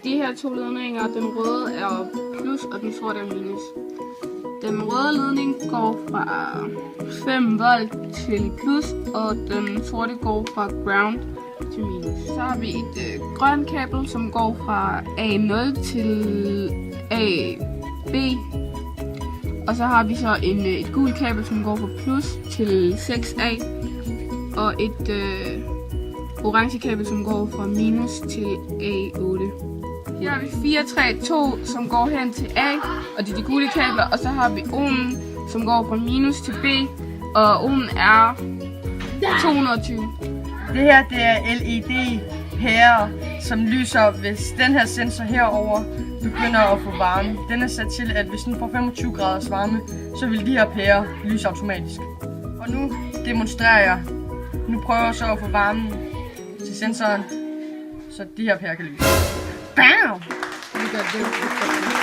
de her to ledninger. Den røde er plus, og den sorte er minus. Den røde ledning går fra 5 volt til plus, og den sorte går fra ground til minus. Så har vi et grønt kabel, som går fra A0 til AB. Og så har vi så et gult kabel, som går fra plus til 6A. Og et orange kabel, som går fra minus til A8. Her har vi 432, som går hen til A, og det er de gule kabler. Og så har vi ohmen, som går fra minus til B, og ohmen er 220. Det her det er LED-pærer, som lyser, hvis den her sensor herover begynder at få varme. Den er sat til, at hvis den får 25 graders varme, så vil de her pærer lyse automatisk. Og nu demonstrerer jeg. Nu prøver jeg så at få varmen til sensoren, så de her pærer kan lyse. Bam! Vi gør det.